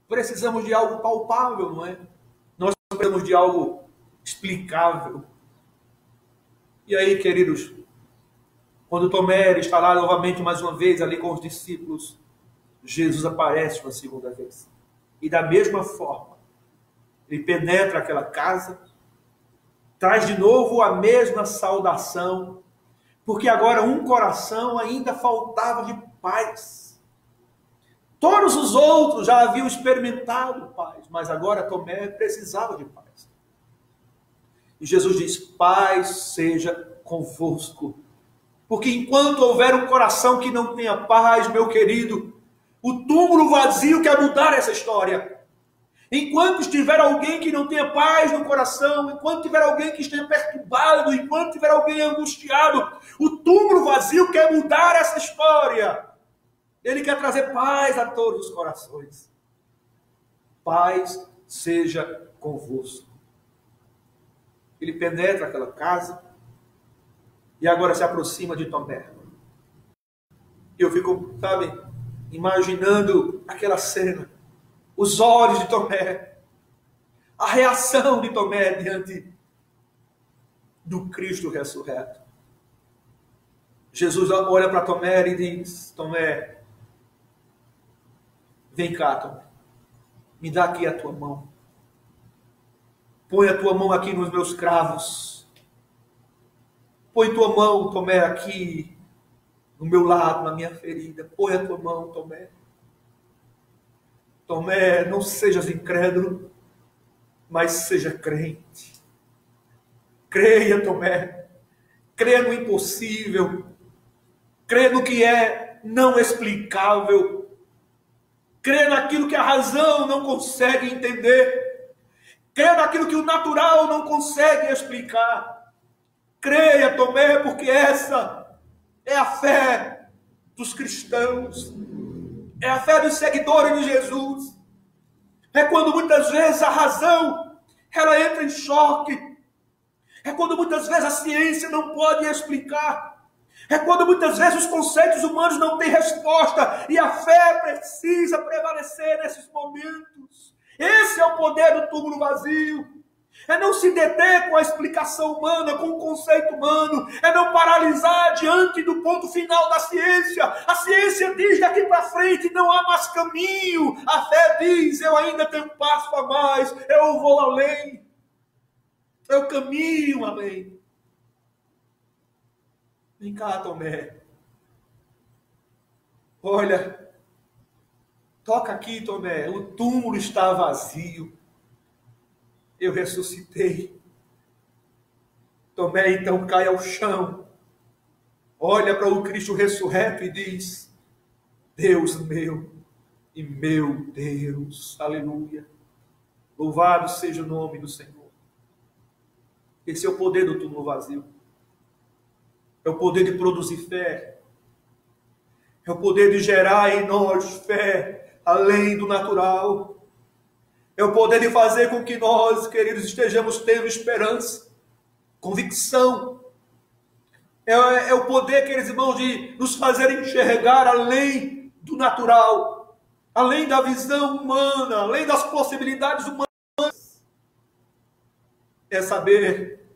precisamos de algo palpável, não é? Nós precisamos de algo explicável. E aí, queridos, quando Tomé está lá novamente mais uma vez ali com os discípulos, Jesus aparece uma segunda vez. E da mesma forma, ele penetra aquela casa, traz de novo a mesma saudação, porque agora um coração ainda faltava de paz. Todos os outros já haviam experimentado paz, mas agora Tomé precisava de paz. E Jesus diz: paz seja convosco. Porque enquanto houver um coração que não tenha paz, meu querido, o túmulo vazio quer mudar essa história. Enquanto estiver alguém que não tenha paz no coração, enquanto tiver alguém que esteja perturbado, enquanto tiver alguém angustiado, o túmulo vazio quer mudar essa história. Ele quer trazer paz a todos os corações. Paz seja convosco. Ele penetra aquela casa e agora se aproxima de Tomé. Eu fico, imaginando aquela cena. Os olhos de Tomé, a reação de Tomé diante do Cristo ressurreto. Jesus olha para Tomé e diz: Tomé, vem cá, Tomé, me dá aqui a tua mão. Põe a tua mão aqui nos meus cravos. Põe tua mão, Tomé, aqui no meu lado, na minha ferida. Põe a tua mão, Tomé. Tomé, não sejas incrédulo, mas seja crente. Creia, Tomé. Creia no impossível. Creia no que é não explicável. Creia naquilo que a razão não consegue entender. Creia naquilo que o natural não consegue explicar. Creia, Tomé, porque essa é a fé dos cristãos. É a fé dos seguidores de Jesus. É quando muitas vezes a razão ela entra em choque. É quando muitas vezes a ciência não pode explicar. É quando muitas vezes os conceitos humanos não têm resposta. E a fé precisa prevalecer nesses momentos. Esse é o poder do túmulo vazio. É não se deter com a explicação humana, com o conceito humano. É não paralisar diante do ponto final da ciência. A ciência diz daqui para frente não há mais caminho. A fé diz, eu ainda tenho um passo a mais. Eu vou além. Eu caminho além. Vem cá, Tomé. Olha, toca aqui, Tomé. O túmulo está vazio. Eu ressuscitei. Tomé então cai ao chão, olha para o Cristo ressurreto e diz: Deus meu e meu Deus. Aleluia. Louvado seja o nome do Senhor. Esse é o poder do túmulo vazio. É o poder de produzir fé. É o poder de gerar em nós fé além do natural. É o poder de fazer com que nós, queridos, estejamos tendo esperança, convicção. É o poder, queridos irmãos, de nos fazer enxergar além do natural, além da visão humana, além das possibilidades humanas. É saber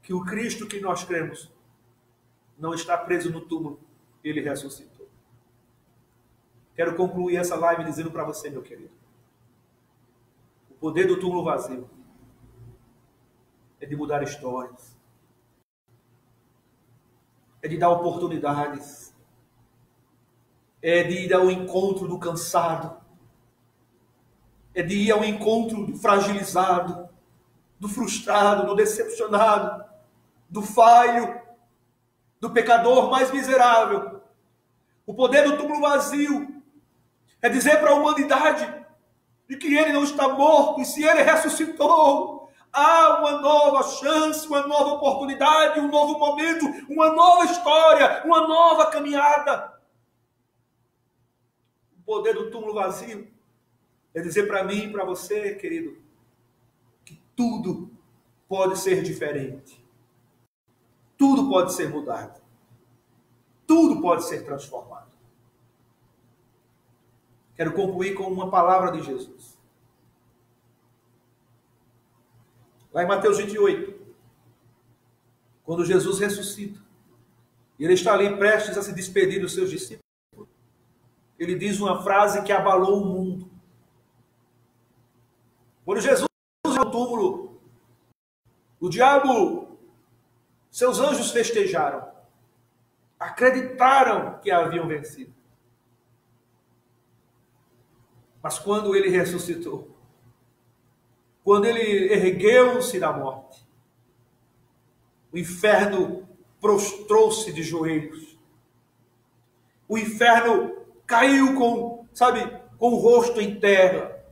que o Cristo que nós cremos não está preso no túmulo, ele ressuscitou. Quero concluir essa live dizendo para você, meu querido, o poder do túmulo vazio é de mudar histórias, é de dar oportunidades, é de ir ao encontro do cansado, é de ir ao encontro do fragilizado, do frustrado, do decepcionado, do falho, do pecador mais miserável. O poder do túmulo vazio é dizer para a humanidade de que ele não está morto, e se ele ressuscitou, há uma nova chance, uma nova oportunidade, um novo momento, uma nova história, uma nova caminhada. O poder do túmulo vazio é dizer para mim e para você, querido, que tudo pode ser diferente. Tudo pode ser mudado. Tudo pode ser transformado. Quero concluir com uma palavra de Jesus. Lá em Mateus 28, quando Jesus ressuscita, e ele está ali prestes a se despedir dos seus discípulos, ele diz uma frase que abalou o mundo. Quando Jesus entrou no túmulo, o diabo, seus anjos festejaram, acreditaram que haviam vencido. Mas quando ele ressuscitou, quando ele ergueu-se da morte, o inferno prostrou-se de joelhos. O inferno caiu com o rosto em terra.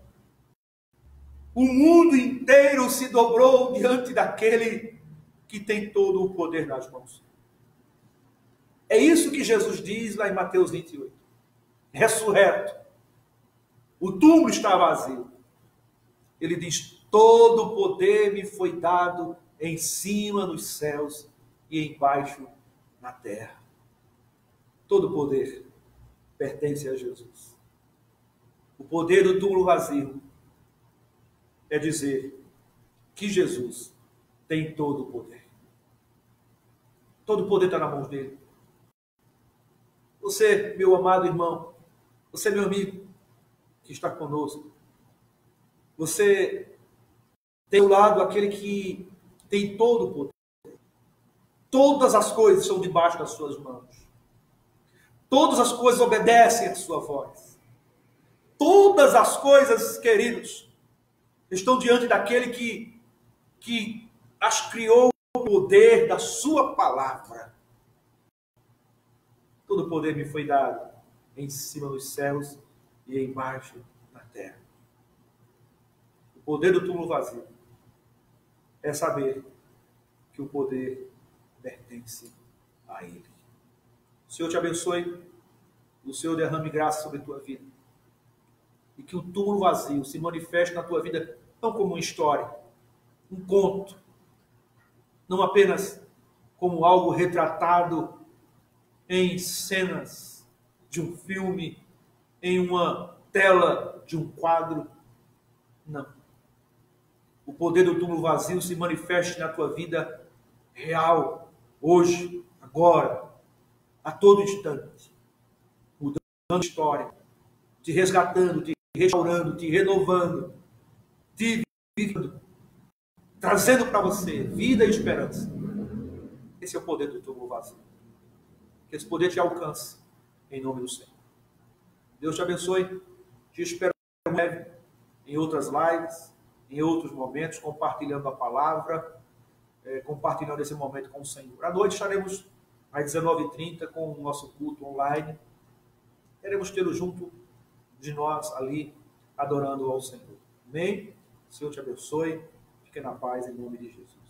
O mundo inteiro se dobrou diante daquele que tem todo o poder nas mãos. É isso que Jesus diz lá em Mateus 28. Ressurreto. O túmulo está vazio. Ele diz: todo o poder me foi dado em cima nos céus e embaixo na terra. Todo o poder pertence a Jesus. O poder do túmulo vazio é dizer que Jesus tem todo o poder. Todo o poder está na mão dele. Você, meu amado irmão, você, meu amigo, que está conosco, você tem ao lado aquele que tem todo o poder. Todas as coisas estão debaixo das suas mãos. Todas as coisas obedecem à sua voz. Todas as coisas, queridos, estão diante daquele que as criou com o poder da sua palavra. Todo o poder me foi dado em cima dos céus e embaixo da terra. O poder do túmulo vazio é saber que o poder pertence a Ele. O Senhor te abençoe, o Senhor derrame graça sobre a tua vida. E que o túmulo vazio se manifeste na tua vida não como uma história, um conto, não apenas como algo retratado em cenas de um filme, em uma tela de um quadro. Não. O poder do túmulo vazio se manifeste na tua vida real, hoje, agora, a todo instante, mudando a história, te resgatando, te restaurando, te renovando, te vivendo, trazendo para você vida e esperança. Esse é o poder do túmulo vazio. Que esse poder te alcance, em nome do Senhor. Deus te abençoe, te espero em breve, em outras lives, em outros momentos, compartilhando a palavra, compartilhando esse momento com o Senhor. À noite estaremos às 19h30 com o nosso culto online. Queremos tê-lo junto de nós ali, adorando ao Senhor. Amém? O Senhor te abençoe. Fique na paz em nome de Jesus.